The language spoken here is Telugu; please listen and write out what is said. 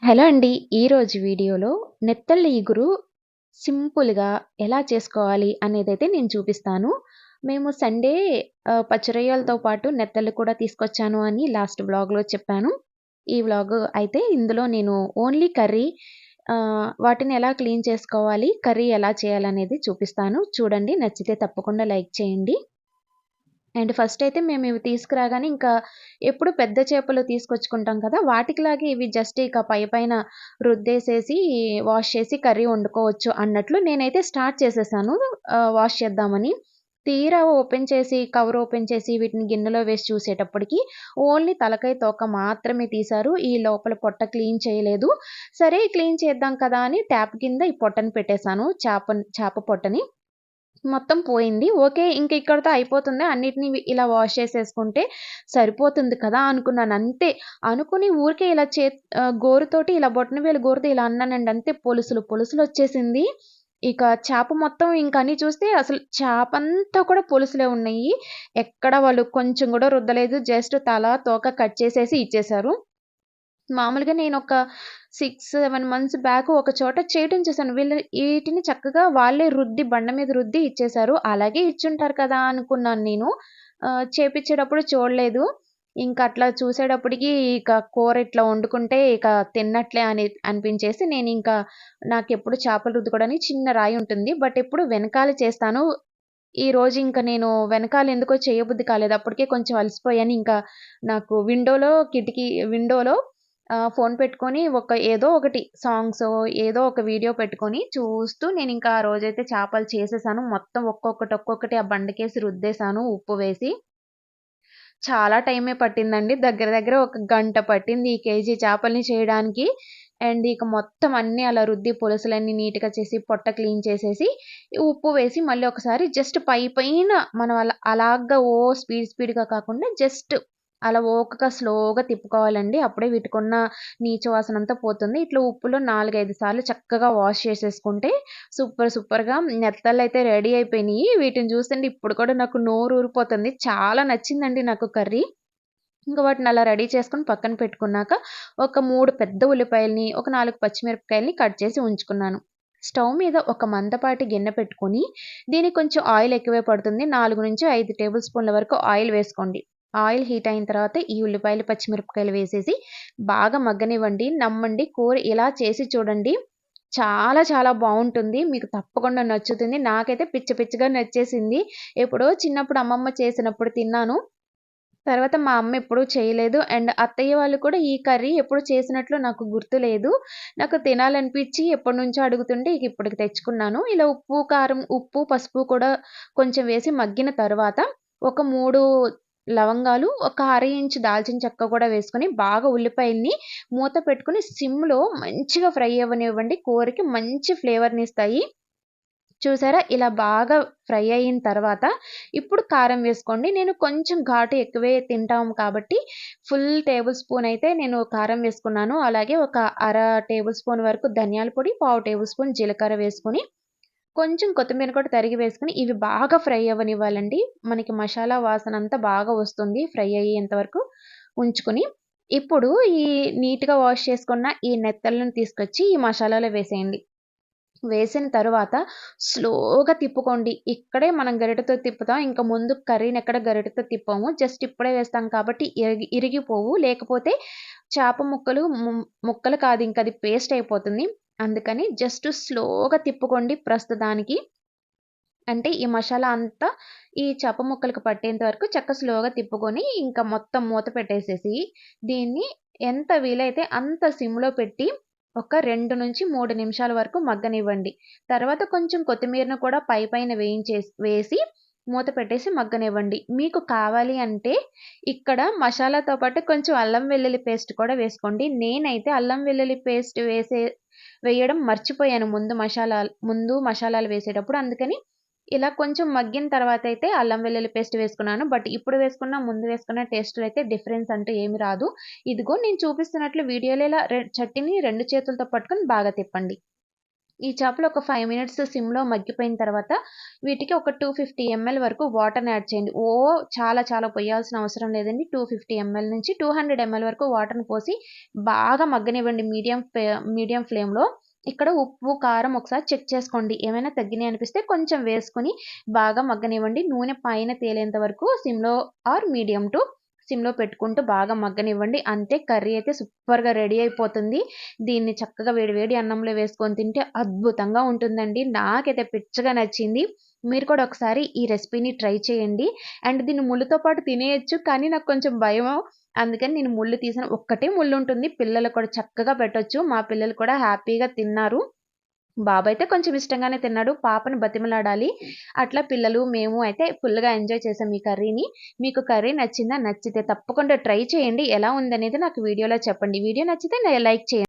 హలో అండి. ఈరోజు వీడియోలో నెత్తళ్ళ ఇగురు సింపుల్‌గా ఎలా చేసుకోవాలి అనేదైతే నేను చూపిస్తాను. మేము సండే పచ్చి రొయ్యలతో పాటు నెత్తళ్ళు కూడా తీసుకొచ్చాను అని లాస్ట్ వ్లాగ్‌లో చెప్పాను. ఈ వ్లాగ్ అయితే ఇందులో నేను ఓన్లీ కర్రీ వాటిని ఎలా క్లీన్ చేసుకోవాలి, కర్రీ ఎలా చేయాలనేది చూపిస్తాను. చూడండి, నచ్చితే తప్పకుండా లైక్ చేయండి. అండ్ ఫస్ట్ అయితే మేము ఇవి తీసుకురాగానే ఇంకా ఎప్పుడు పెద్ద చేపలు తీసుకొచ్చుకుంటాం కదా! వాటికిలాగే ఇవి జస్ట్ ఇక పైపైన రుద్దేసేసి వాష్ చేసి కర్రీ వండుకోవచ్చు అన్నట్లు నేనైతే స్టార్ట్ చేసేసాను వాష్ చేద్దామని. తీరా ఓపెన్ చేసి కవర్ ఓపెన్ చేసి వీటిని గిన్నెలో వేసి చూసేటప్పటికి ఓన్లీ తలకాయ, తోక మాత్రమే తీశారు. ఈ లోపల పొట్ట క్లీన్ చేయలేదు. సరే క్లీన్ చేద్దాం కదా అని ట్యాప్ కింద ఈ పొట్టని పెట్టేసాను. చేప పొట్టని. మొత్తం పోయింది. ఓకే. ఇంక ఇక్కడితో అయిపోతుంది. అన్నిటిని ఇలా వాష్ చేసేసుకుంటే సరిపోతుంది కదా అనుకున్నాను. అంతే. అనుకుని ఊరికే ఇలా గోరుతోటి ఇలా బొటనవేలు గోరుతో ఇలా అన్నానండి. అంతే పొలుసులొచ్చేసింది. ఇక చేప మొత్తం ఇంక అన్ని చూస్తే అసలు చేపంతా కూడా పొలుసులే ఉన్నాయి. ఎక్కడ వాళ్ళు కొంచెం గూడా రుద్దలేదు. జస్ట్ తల, తోక కట్ చేసేసి ఇచ్చేశారు. మామూలుగా నేనొక 6, 7 మంత్స్ బ్యాక్ ఒక చోట చేయటం చూసాను. ఈటిని చక్కగా వాళ్ళే రుద్ది బండ మీద రుద్ది ఇచ్చేశారు. అలాగే ఇచ్చుంటారు కదా అనుకున్నాను నేను. చేపిచ్చేటప్పుడు చూడలేదు. ఇంక అట్లా చూసేటప్పటికి ఇక కూర ఇట్లా వండుకుంటే ఇక తిన్నట్లే అని అనిపించేసి నేనింకా నాకెప్పుడు చేపలు రుద్దుకోవడానికి చిన్న రాయి ఉంటుంది. బట్ ఎప్పుడు వెనకాల చేస్తాను. ఈరోజు ఇంక నేను వెనకాల ఎందుకో చేయబుద్ధి కాలేదు. అప్పటికే కొంచెం అలసిపోయాను. ఇంకా నాకు విండోలో ఫోన్ పెట్టుకొని ఏదో ఒకటి సాంగ్సో, ఏదో ఒక వీడియో పెట్టుకొని చూస్తూ నేనింకా ఆ రోజైతే చేపలు చేసేసాను. మొత్తం ఒక్కొక్కటి ఆ బండకేసి రుద్దేశాను ఉప్పు వేసి. చాలా టైమే పట్టిందండి. దగ్గర దగ్గర ఒక గంట పట్టింది ఈ కేజీ చేపల్ని చేయడానికి. అండ్ ఇక మొత్తం అన్నీ అలా రుద్ది పులుసులన్నీ నీట్‌గా చేసి, పొట్ట క్లీన్ చేసేసి, ఉప్పు వేసి మళ్ళీ ఒకసారి జస్ట్ పైన మనం అలాగా స్పీడ్‌గా కాకుండా జస్ట్ అలా ఓకగా స్లోగా తిప్పుకోవాలండి. అప్పుడే వీటికున్న నీచు వాసనంతా పోతుంది. ఇట్లా ఉప్పులో 4, 5 సార్లు చక్కగా వాష్ చేసేసుకుంటే సూపర్‌గా నెత్తళ్ళైతే రెడీ అయిపోయినియి. వీటిని చూస్తుంటే ఇప్పుడు కూడా నాకు నోరూరిపోతుంది. చాలా నచ్చిందండి నాకు కర్రీ. ఇంక వాటిని అలా రెడీ చేసుకొని పక్కన పెట్టుకున్నాక, ఒక 3 పెద్ద ఉల్లిపాయలని, ఒక 4 పచ్చిమిరపకాయలని కట్ చేసి ఉంచుకున్నాను. స్టవ్ మీద ఒక మందపాటి గిన్నె పెట్టుకొని, దీనికి కొంచెం ఆయిల్ ఎక్కువే పడుతుంది. 4-5 టేబుల్ స్పూన్ల వరకు ఆయిల్ వేసుకోండి. ఆయిల్ హీట్ అయిన తర్వాత ఈ ఉల్లిపాయలు, పచ్చిమిరపకాయలు వేసేసి బాగా మగ్గనివ్వండి. నమ్మండి, కూర ఇలా చేసి చూడండి. చాలా బావుంటుంది. మీకు తప్పకుండా నచ్చుతుంది. నాకైతే పిచ్చగా నచ్చేసింది. ఎప్పుడో చిన్నప్పుడు అమ్మమ్మ చేసినప్పుడు తిన్నాను. తర్వాత మా అమ్మ ఎప్పుడూ చేయలేదు. అండ్ అత్తయ్య వాళ్ళు కూడా ఈ కర్రీ ఎప్పుడు చేసినట్లు నాకు గుర్తులేదు. నాకు తినాలనిపిచ్చి ఎప్పటినుంచో అడుగుతుంటే ఇక ఇప్పటికి తెచ్చుకున్నాను. ఇలా ఉప్పు, పసుపు కూడా కొంచెం వేసి మగ్గిన తరువాత ఒక 3 లవంగాలు, ఒక అర ఇంచు దాల్చిన చెక్క కూడా వేసుకొని బాగా ఉల్లిపాయల్ని మూత పెట్టుకొని సిమ్‌లో మంచిగా ఫ్రై అవ్వనివ్వండి. కూరకి మంచి ఫ్లేవర్‌నిస్తాయి. చూసారా? ఇలా బాగా ఫ్రై అయిన తర్వాత ఇప్పుడు కారం వేసుకోండి. నేను కొంచెం ఘాటు ఎక్కువే తింటాం కాబట్టి ఫుల్ టేబుల్ స్పూన్ అయితే నేను కారం వేసుకున్నాను. అలాగే ఒక అర టేబుల్ స్పూన్ వరకు ధనియాల పొడి, పావు టేబుల్ స్పూన్ జీలకర్ర వేసుకొని, కొంచెం కొత్తిమీర కూడా తరిగి వేసుకొని ఇవి బాగా ఫ్రై అవ్వనివ్వాలండి. మనకి మసాలా వాసనంతా బాగా వస్తుంది ఫ్రై అయ్యేంత వరకు ఉంచుకొని, ఇప్పుడు ఈ నీట్‌గా వాష్ చేసుకున్న ఈ నెత్తళ్ళను తీసుకొచ్చి ఈ మసాలాలో వేసేయండి. వేసిన తరువాత స్లోగా తిప్పుకోండి. ఇక్కడే మనం గరిటెతో తిప్పుతాం. ఇంక ముందు కర్రీనెక్కడ గరిటెతో తిప్పము. జస్ట్ ఇప్పుడే వేస్తాం కాబట్టి ఇరిగిపోవు. లేకపోతే చేప ముక్కలు కాదు, ఇంకది పేస్ట్ అయిపోతుంది. అందుకని జస్ట్ స్లోగా తిప్పుకోండి ప్రస్తుతానికి. అంటే ఈ మసాలా అంతా ఈ చేప ముక్కలకు పట్టేంత వరకు స్లోగా తిప్పుకొని, ఇంకా మొత్తం మూత పెట్టేసేసి, దీన్ని ఎంత వీలైతే అంత సిమ్‌లో పెట్టి ఒక 2-3 నిమిషాల వరకు మగ్గనివ్వండి. తర్వాత కొంచెం కొత్తిమీరను కూడా పైన వేసి మూత పెట్టేసి మగ్గనివ్వండి. మీకు కావాలి అంటే ఇక్కడ మసాలాతో పాటు కొంచెం అల్లం వెల్లుల్లి పేస్ట్ కూడా వేసుకోండి. నేనైతే అల్లం వెల్లుల్లి పేస్ట్ వేయడం మర్చిపోయాను ముందు మసాలాలు వేసేటప్పుడు. అందుకని ఇలా కొంచెం మగ్గిన తర్వాతయితే అల్లం వెల్లుల్లి పేస్ట్ వేసుకున్నాను. బట్ ఇప్పుడు వేసుకున్న, ముందు వేసుకున్న టేస్ట్‌లో అయితే డిఫరెన్స్ అంటూ ఏమి రాదు. ఇదిగో నేను చూపిస్తున్నట్లు వీడియోలో ఇలా చట్నీని 2 చేతులతో పట్టుకొని బాగా తిప్పండి. ఈ చేపలు ఒక 5 మినిట్స్ సిమ్‌లో మగ్గిపోయిన తర్వాత వీటికి ఒక 250 ఎంఎల్ వరకు వాటర్‌ని యాడ్ చేయండి. చాలా చాలా పొయ్యాల్సిన అవసరం లేదండి. 250 ఎంఎల్ నుంచి 200 ఎంఎల్ వరకు వాటర్‌ని పోసి బాగా మగ్గనివ్వండి మీడియం ఫ్లేమ్‌లో. ఇక్కడ ఉప్పు, కారం ఒకసారి చెక్ చేసుకోండి. ఏమైనా తగ్గినాయి అనిపిస్తే కొంచెం వేసుకొని బాగా మగ్గనివ్వండి. నూనె పైన తేలేంత వరకు సిమ్‌లో మీడియం టు సిమ్‌లో పెట్టుకుంటూ బాగా మగ్గనివ్వండి. అంతే, కర్రీ అయితే సూపర్‌గా రెడీ అయిపోతుంది. దీన్ని చక్కగా వేడి వేడి అన్నంలో వేసుకొని తింటే అద్భుతంగా ఉంటుందండి. నాకైతే పిచ్చగా నచ్చింది. మీరు కూడా ఒకసారి ఈ రెసిపీని ట్రై చేయండి. అండ్ దీన్ని ముళ్ళుతో పాటు తినేయొచ్చు. కానీ నాకు కొంచెం భయము. అందుకని నేను ముళ్ళు తీసాను. ఒక్కటే ముళ్ళుంటుంది. పిల్లలకు కూడా చక్కగా పెట్టొచ్చు. మా పిల్లలు కూడా హ్యాపీగా తిన్నారు. బాబైతే కొంచెం ఇష్టంగానే తిన్నాడు. పాపని బతిమలాడాలి. అట్లా పిల్లలు, మేము అయితే ఫుల్‌గా ఎంజాయ్ చేసాం ఈ కర్రీని. మీకు కర్రీ నచ్చిందా? నచ్చితే తప్పకుండా ట్రై చేయండి. ఎలా ఉందనేది నాకు వీడియోలో చెప్పండి. వీడియో నచ్చితే లైక్ చేయండి.